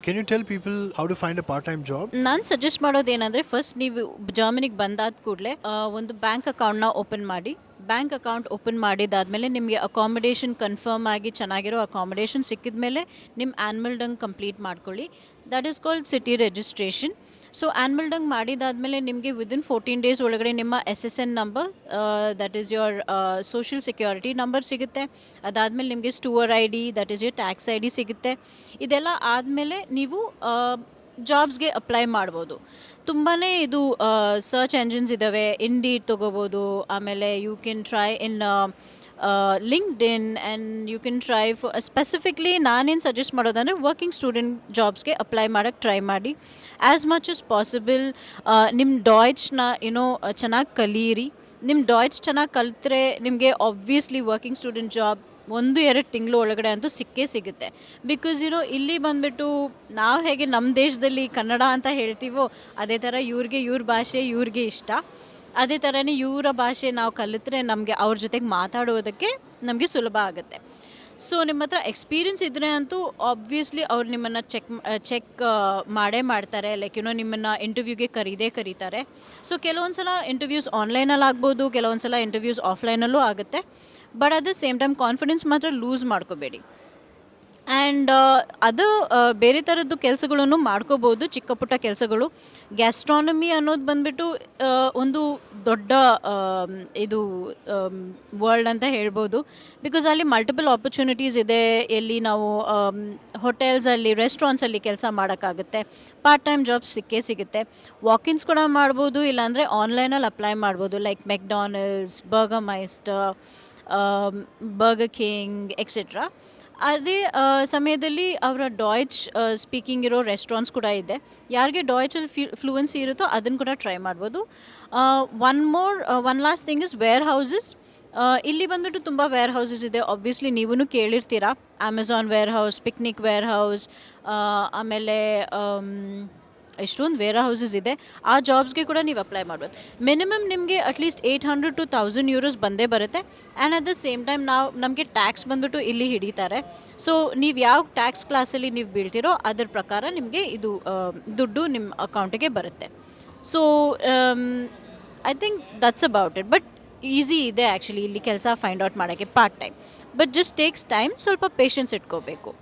Can you tell people how to find a part-time job? ನಾನು suggest ಮಾಡೋದೇನೆಂದರೆ first ನೀವು ಜರ್ಮನಿಗೆ ಬಂದಾದ ಕೂಡಲೇ ಒಂದು ಬ್ಯಾಂಕ್ ಅಕೌಂಟ್ನ ಓಪನ್ ಮಾಡಿ. ಬ್ಯಾಂಕ್ ಅಕೌಂಟ್ ಓಪನ್ ಮಾಡಿದಾದಮೇಲೆ ನಿಮಗೆ ಅಕಾಮಿಡೇಷನ್ ಕನ್ಫರ್ಮ್ ಆಗಿ ಚೆನ್ನಾಗಿರೋ ಅಕಾಮಿಡೇಷನ್ ಸಿಕ್ಕಿದ ಮೇಲೆ ನಿಮ್ಮ ಆ್ಯನ್ಯುವಲ್ ಡಂಗ್ ಕಂಪ್ಲೀಟ್ ಮಾಡ್ಕೊಳ್ಳಿ. That is called city registration. So ಆ್ಯನ್ಯುವಲ್ ಡಂಗ್ ಮಾಡಿದಾದಮೇಲೆ ನಿಮಗೆ ವಿದಿನ್ 14 ಡೇಸ್ ಒಳಗಡೆ ನಿಮ್ಮ SSN number, that is your social security number ಸಿಗುತ್ತೆ. ಅದಾದಮೇಲೆ ನಿಮಗೆ ಸ್ಟೂವರ್ ID, that is your tax ID ಸಿಗುತ್ತೆ. ಇದೆಲ್ಲ ಆದಮೇಲೆ ನೀವು ಜಾಬ್ಸ್ಗೆ ಅಪ್ಲೈ ಮಾಡ್ಬೋದು. ತುಂಬಾ ಇದು ಸರ್ಚ್ ಎಂಜಿನ್ಸ್ ಇದ್ದಾವೆ. ಇಂಡೀಡ್ ತೊಗೋಬೋದು, ಆಮೇಲೆ you can try in LinkedIn and you can try for specifically. ನಾನೇನು ಸಜೆಸ್ಟ್ ಮಾಡೋದಂದರೆ ವರ್ಕಿಂಗ್ ಸ್ಟೂಡೆಂಟ್ ಜಾಬ್ಸ್ಗೆ ಅಪ್ಲೈ ಮಾಡೋಕ್ಕೆ ಟ್ರೈ ಮಾಡಿ. ಆ್ಯಸ್ ಮಚ್ ಆಸ್ ಪಾಸಿಬಲ್ ನಿಮ್ಮ ಡಾಯ್ಚ್ನ ಚೆನ್ನಾಗಿ ಕಲೀರಿ. ನಿಮ್ಮ ಡಾಯ್ಚ್ ಚೆನ್ನಾಗಿ ಕಲಿತ್ರೆ ನಿಮಗೆ ಆಬ್ವಿಯಸ್ಲಿ ವರ್ಕಿಂಗ್ ಸ್ಟೂಡೆಂಟ್ ಜಾಬ್ 1-2 ತಿಂಗಳು ಒಳಗಡೆ ಅಂತೂ ಸಿಕ್ಕೇ ಸಿಗುತ್ತೆ. ಬಿಕಾಸ್ ಇಲ್ಲಿ ಬಂದುಬಿಟ್ಟು ನಾವು ಹೇಗೆ ನಮ್ಮ ದೇಶದಲ್ಲಿ ಕನ್ನಡ ಅಂತ ಹೇಳ್ತೀವೋ ಅದೇ ಥರ ಇವ್ರ ಭಾಷೆ ಇವ್ರಿಗೆ ಇಷ್ಟ. ಅದೇ ಥರನೇ ಇವರ ಭಾಷೆ ನಾವು ಕಲಿತ್ರೆ ನಮಗೆ ಅವ್ರ ಜೊತೆಗೆ ಮಾತಾಡೋದಕ್ಕೆ ನಮಗೆ ಸುಲಭ ಆಗುತ್ತೆ. ಸೊ ನಿಮ್ಮ ಹತ್ರ ಎಕ್ಸ್ಪೀರಿಯನ್ಸ್ ಇದ್ದರೆ ಅಂತೂ ಆಬ್ವಿಯಸ್ಲಿ ಅವ್ರು ನಿಮ್ಮನ್ನು ಚೆಕ್ ಮಾಡೇ ಮಾಡ್ತಾರೆ. ಲೈಕ್ ನಿಮ್ಮನ್ನು ಇಂಟರ್ವ್ಯೂಗೆ ಕರೀತಾರೆ. ಸೊ ಕೆಲವೊಂದು ಸಲ ಇಂಟರ್ವ್ಯೂಸ್ ಆನ್ಲೈನಲ್ಲಿ ಆಗ್ಬೋದು, ಕೆಲವೊಂದು ಸಲ ಇಂಟರ್ವ್ಯೂಸ್ ಆಫ್ಲೈನಲ್ಲೂ ಆಗುತ್ತೆ. But at the same time confidence ಮಾತ್ರ ಲೂಸ್ ಮಾಡ್ಕೋಬೇಡಿ. ಆ್ಯಂಡ್ ಅದು ಬೇರೆ ಥರದ್ದು ಕೆಲಸಗಳನ್ನು ಮಾಡ್ಕೋಬೋದು, ಚಿಕ್ಕ ಪುಟ್ಟ ಕೆಲಸಗಳು. ಗ್ಯಾಸ್ಟ್ರಾನಮಿ ಅನ್ನೋದು ಬಂದುಬಿಟ್ಟು ಒಂದು ದೊಡ್ಡ ಇದು ವರ್ಲ್ಡ್ ಅಂತ ಹೇಳ್ಬೋದು. ಬಿಕಾಸ್ ಅಲ್ಲಿ ಮಲ್ಟಿಪಲ್ ಆಪರ್ಚುನಿಟೀಸ್ ಇದೆ. ಎಲ್ಲಿ ನಾವು ಹೋಟೆಲ್ಸಲ್ಲಿ, ರೆಸ್ಟೋರೆಂಟ್ಸಲ್ಲಿ ಕೆಲಸ ಮಾಡೋಕ್ಕಾಗುತ್ತೆ. ಪಾರ್ಟ್ ಟೈಮ್ ಜಾಬ್ಸ್ ಸಿಕ್ಕೇ ಸಿಗುತ್ತೆ. ವಾಕಿನ್ಸ್ ಕೂಡ ಮಾಡ್ಬೋದು, ಇಲ್ಲಾಂದರೆ ಆನ್ಲೈನಲ್ಲಿ ಅಪ್ಲೈ ಮಾಡ್ಬೋದು. Like McDonald's, Burgermeister, Burger King etcetera. ಅದೇ ಸಮಯದಲ್ಲಿ ಅವರ ಡಾಯ್ಚ್ ಸ್ಪೀಕಿಂಗ್ ಇರೋ ರೆಸ್ಟೋರೆಂಟ್ಸ್ ಕೂಡ ಇದೆ. ಯಾರಿಗೆ ಡಾಯ್ಚಲ್ಲಿ ಫ್ಲೂಯೆನ್ಸಿ ಇರುತ್ತೋ ಅದನ್ನು ಕೂಡ ಟ್ರೈ ಮಾಡ್ಬೋದು. One last thing is warehouses. ಇಲ್ಲಿ ಬಂದ್ಬಿಟ್ಟು ತುಂಬ ವೇರ್ ಹೌಸಸ್ ಇದೆ. ಆಬ್ವಿಯಸ್ಲಿ ನೀವೂ ಕೇಳಿರ್ತೀರಾ. Amazon warehouse, Picnic warehouse, ಆಮೇಲೆ ಎಷ್ಟೊಂದು ವೇರ್ ಹೌಸಸ್ ಇದೆ. ಆ ಜಾಬ್ಸ್ಗೆ ಕೂಡ ನೀವು ಅಪ್ಲೈ ಮಾಡ್ಬೋದು. ಮಿನಿಮಮ್ ನಿಮಗೆ ಅಟ್ಲೀಸ್ಟ್ 800 to 1000 euros ಬಂದೇ ಬರುತ್ತೆ. And at the same time ನಮಗೆ ಟ್ಯಾಕ್ಸ್ ಬಂದುಬಿಟ್ಟು ಇಲ್ಲಿ ಹಿಡಿತಾರೆ. ಸೊ ನೀವು ಯಾವ ಟ್ಯಾಕ್ಸ್ ಕ್ಲಾಸಲ್ಲಿ ನೀವು ಬೀಳ್ತೀರೋ ಅದ್ರ ಪ್ರಕಾರ ನಿಮಗೆ ಇದು ದುಡ್ಡು ನಿಮ್ಮ ಅಕೌಂಟಿಗೆ ಬರುತ್ತೆ. So I think that's about it. But easy ಇದೆ ಆ್ಯಕ್ಚುಲಿ ಇಲ್ಲಿ ಕೆಲಸ ಫೈಂಡ್ ಔಟ್ ಮಾಡೋಕ್ಕೆ part time. But just takes time. ಸ್ವಲ್ಪ ಪೇಷನ್ಸ್ ಇಟ್ಕೋಬೇಕು.